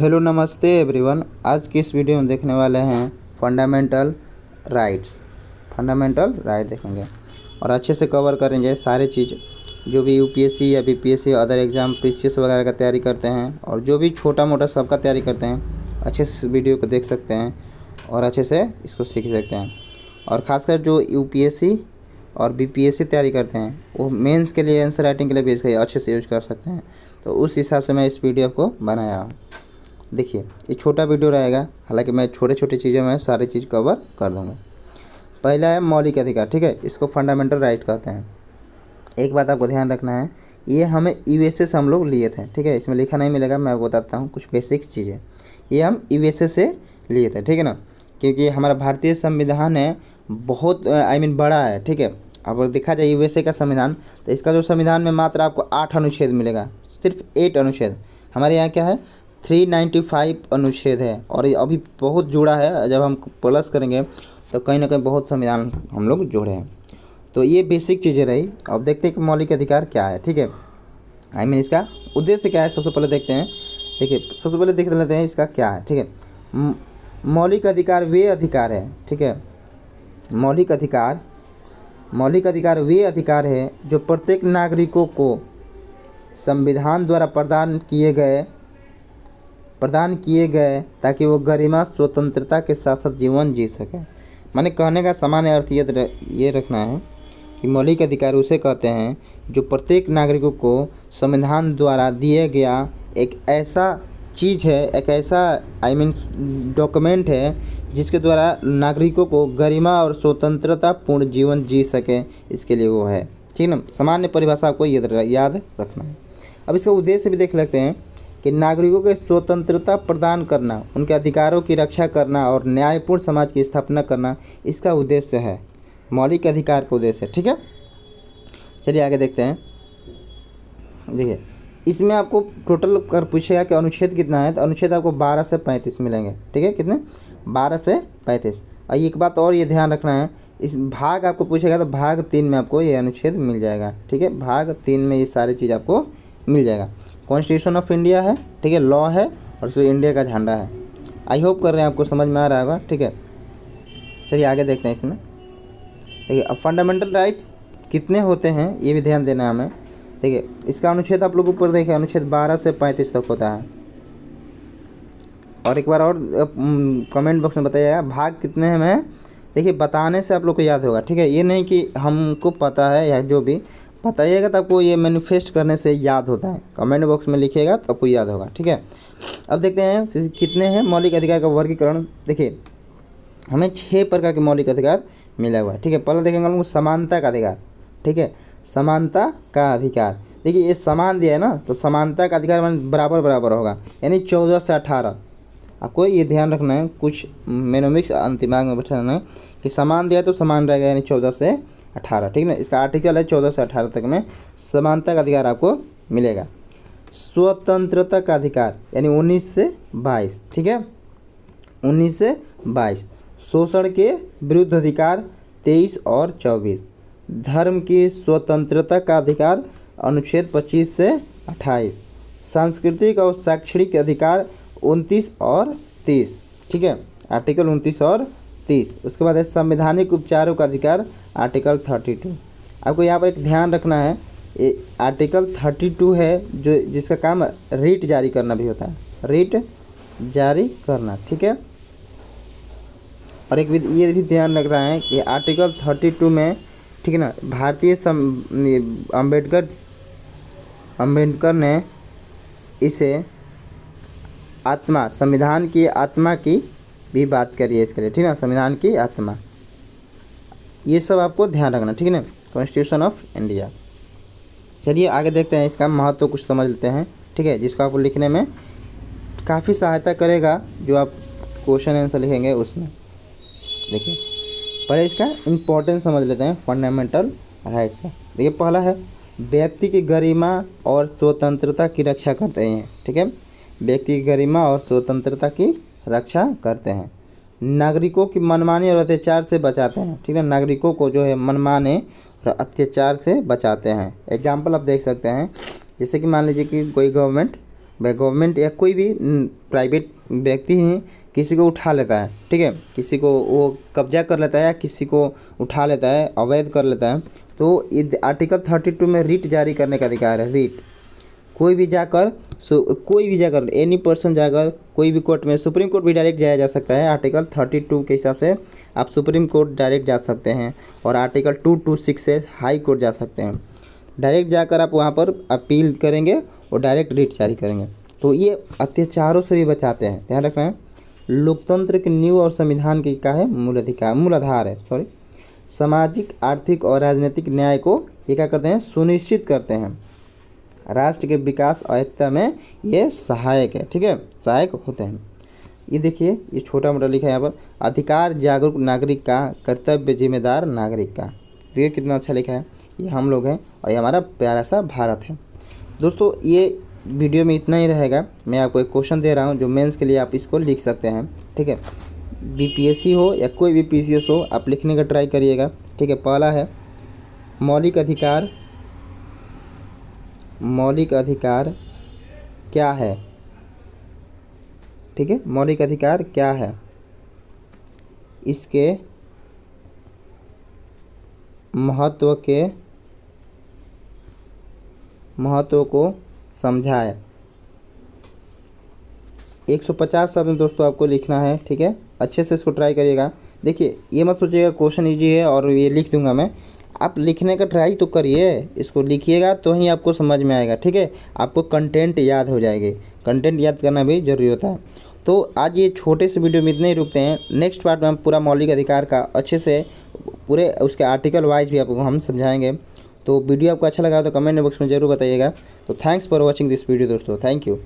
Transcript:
Hello नमस्ते everyone. आज की इस वीडियो में देखने वाले हैं फंडामेंटल राइट्स। फंडामेंटल राइट देखेंगे और अच्छे से कवर करेंगे सारी चीज़। जो भी यूपीएससी या बीपीएससी अदर एग्ज़ाम पीसीएस वगैरह का तैयारी करते हैं और जो भी छोटा मोटा सबका तैयारी करते हैं, अच्छे से इस वीडियो को देख सकते हैं और अच्छे से इसको सीख सकते हैं। और ख़ासकर जो यूपीएससी और बीपीएससी तैयारी करते हैं वो मेंस के लिए, आंसर राइटिंग के लिए भी इसका अच्छे से यूज कर सकते हैं। तो उस हिसाब से मैं इस वीडियो को बनाया हूँ। देखिए, ये छोटा वीडियो रहेगा, हालांकि मैं छोटे छोटे चीज़ों में सारी चीज़ कवर कर दूंगा। पहला है मौलिक अधिकार, ठीक है, इसको फंडामेंटल राइट कहते हैं। एक बात आपको ध्यान रखना है, ये हमें यूएसए से हम लोग लिए थे, ठीक है, इसमें लिखा नहीं मिलेगा, मैं बताता हूँ कुछ बेसिक चीज़ें। ये हम यूएसए से लिए थे, ठीक है ना, क्योंकि हमारा भारतीय संविधान है बहुत बड़ा है, ठीक है। अब देखा जाए यूएसए का संविधान, तो इसका जो संविधान में मात्र आपको 8 अनुच्छेद मिलेगा, सिर्फ 8 अनुच्छेद। हमारे यहाँ क्या है 395 अनुच्छेद है और ये अभी बहुत जुड़ा है। जब हम प्लस करेंगे तो कहीं ना कहीं बहुत संविधान हम लोग जोड़े हैं। तो ये बेसिक चीज़ें रही। अब देखते हैं कि मौलिक अधिकार क्या है, ठीक है, इसका उद्देश्य क्या है। सबसे पहले देखते हैं, देखिए सबसे पहले देख लेते हैं इसका क्या है, ठीक है। मौलिक अधिकार वे अधिकार है, ठीक है। मौलिक अधिकार वे अधिकार है जो प्रत्येक नागरिकों को संविधान द्वारा प्रदान किए गए ताकि वो गरिमा स्वतंत्रता के साथ साथ जीवन जी सके। माने कहने का सामान्य अर्थ ये रखना है कि मौलिक अधिकार उसे कहते हैं जो प्रत्येक नागरिकों को संविधान द्वारा दिया गया एक ऐसा चीज़ है, एक ऐसा डॉक्यूमेंट है जिसके द्वारा नागरिकों को गरिमा और स्वतंत्रता पूर्ण जीवन जी सके, इसके लिए वो है, ठीक है ना। सामान्य परिभाषा आपको याद रखना है। अब इसका उद्देश्य भी देख लेते हैं कि नागरिकों को स्वतंत्रता प्रदान करना, उनके अधिकारों की रक्षा करना और न्यायपूर्ण समाज की स्थापना करना, इसका उद्देश्य है, मौलिक अधिकार का उद्देश्य है, ठीक है। चलिए आगे देखते हैं। देखिए, इसमें आपको टोटल कर पूछेगा कि अनुच्छेद कितना है, तो अनुच्छेद आपको 12 से 35 मिलेंगे, ठीक है। कितने? 12 से 35। और एक बात और ये ध्यान रखना है, इस भाग आपको पूछेगा तो भाग 3 में आपको ये अनुच्छेद मिल जाएगा, ठीक है। भाग 3 में ये सारी चीज़ आपको मिल जाएगा। कॉन्स्टिट्यूशन ऑफ इंडिया है, ठीक है, लॉ है और उसमें इंडिया का झंडा है। आई होप कर रहे हैं आपको समझ में आ रहा होगा, ठीक है। चलिए आगे देखते हैं इसमें। देखिए, अब फंडामेंटल राइट्स कितने होते हैं ये भी ध्यान देना है हमें। देखिए, इसका अनुच्छेद आप लोग ऊपर देखें, अनुच्छेद 12 से 35 तक होता है। और एक बार और कमेंट बॉक्स में बताइएगा भाग कितने हैं। देखिए, बताने से आप लोग को याद होगा, ठीक है। ये नहीं कि हमको पता है या जो भी बताइएगा तो आपको ये मैनिफेस्ट करने से याद होता है। कमेंट बॉक्स में लिखिएगा तो आपको याद होगा, ठीक है। अब देखते हैं कितने हैं मौलिक अधिकार का वर्गीकरण। देखिए, हमें 6 प्रकार के मौलिक अधिकार मिला हुआ है, ठीक है। पहले देखेंगे हम लोग समानता का अधिकार, ठीक है, समानता का अधिकार। देखिए, ये समान दिया है ना, तो समानता का अधिकार बराबर बराबर होगा, यानी 14 से 18। आपको ये ध्यान रखना है, कुछ मेनोमिक्स दिमाग में बैठाना है कि समान दिया तो समान रहेगा, यानी 14 से 18, ठीक है ना। इसका आर्टिकल है 14 से 18 तक में समानता का अधिकार आपको मिलेगा। स्वतंत्रता का अधिकार यानी 19 से 22, ठीक है, 19 से 22। शोषण के विरुद्ध अधिकार 23 और 24। धर्म की स्वतंत्रता का अधिकार अनुच्छेद 25 से 28। सांस्कृतिक और शैक्षणिक अधिकार 29 और 30, ठीक है, आर्टिकल 29 और 30। उसके बाद है संवैधानिक उपचारों का अधिकार आर्टिकल 32। आपको यहाँ पर एक ध्यान रखना है, ये आर्टिकल 32 है जो जिसका काम रीट जारी करना भी होता है, रीट जारी करना, ठीक है। और एक ये भी ध्यान रख रहा है कि आर्टिकल 32 में, ठीक है ना, भारतीय अम्बेडकर ने इसे आत्मा, संविधान की आत्मा की भी बात करी है इसके लिए, ठीक है ना, संविधान की आत्मा। ये सब आपको ध्यान रखना, ठीक है ना, कॉन्स्टिट्यूशन ऑफ इंडिया। चलिए आगे देखते हैं, इसका महत्व कुछ समझ लेते हैं, ठीक है, जिसको आपको लिखने में काफ़ी सहायता करेगा जो आप क्वेश्चन आंसर लिखेंगे उसमें। देखिए, पहले इसका इम्पोर्टेंस समझ लेते हैं फंडामेंटल राइट्स का। देखिए, पहला है व्यक्ति की गरिमा और स्वतंत्रता की रक्षा करते हैं, ठीक है, व्यक्ति की गरिमा और स्वतंत्रता की रक्षा करते हैं। नागरिकों की मनमानी और अत्याचार से बचाते हैं, ठीक है, नागरिकों को जो है मनमाने और अत्याचार से बचाते हैं। एग्जाम्पल आप देख सकते हैं, जैसे कि मान लीजिए कि कोई गवर्नमेंट गवर्नमेंट या कोई भी प्राइवेट व्यक्ति ही किसी को उठा लेता है, ठीक है, किसी को वो कब्जा कर लेता है या किसी को उठा लेता है, अवैध कर लेता है, तो ये आर्टिकल 32 में रीट जारी करने का अधिकार है। रीट कोई भी जाकर एनी पर्सन जाकर कोई भी कोर्ट में, सुप्रीम कोर्ट भी डायरेक्ट जाया जा सकता है। आर्टिकल 32 के हिसाब से आप सुप्रीम कोर्ट डायरेक्ट जा सकते हैं और आर्टिकल 226 से हाई कोर्ट जा सकते हैं। डायरेक्ट जाकर आप वहाँ पर अपील करेंगे और डायरेक्ट रीट जारी करेंगे। तो ये अत्याचारों से भी बचाते हैं, ध्यान रखना है। लोकतंत्र की नींव और संविधान की क्या है, मूल आधार है, सामाजिक, आर्थिक और राजनीतिक न्याय को ये क्या करते हैं, सुनिश्चित करते हैं। राष्ट्र के विकास और एकता में ये सहायक है, ठीक है, सहायक होते हैं। ये देखिए, ये छोटा मोटा लिखा है यहाँ पर, अधिकार जागरूक नागरिक का, कर्तव्य जिम्मेदार नागरिक का। देखिए कितना अच्छा लिखा है। ये हम लोग हैं और ये हमारा प्यारा सा भारत है। दोस्तों ये वीडियो में इतना ही रहेगा। मैं आपको एक क्वेश्चन दे रहा हूँ जो मेंस के लिए आप इसको लिख सकते हैं, ठीक है। बीपीएससी हो या कोई भी पीसीएस हो, आप लिखने का ट्राई करिएगा, ठीक है। पहला है मौलिक अधिकार क्या है, ठीक है। मौलिक अधिकार क्या है, इसके महत्व को समझाए। 150 शब्द में दोस्तों आपको लिखना है, ठीक है। अच्छे से इसको ट्राई करिएगा। देखिए ये मत सोचिएगा क्वेश्चन इजी है और ये लिख दूंगा मैं, आप लिखने का ट्राई तो करिए, इसको लिखिएगा तो ही आपको समझ में आएगा, ठीक है। आपको कंटेंट याद हो जाएगी, कंटेंट याद करना भी जरूरी होता है। तो आज ये छोटे से वीडियो में इतने ही रुकते हैं। नेक्स्ट पार्ट में हम पूरा मौलिक अधिकार का अच्छे से पूरे उसके आर्टिकल वाइज भी आपको हम समझाएंगे। तो वीडियो आपको अच्छा लगा तो कमेंट बॉक्स में ज़रूर बताइएगा। तो thanks for watching this video दोस्तों, थैंक यू।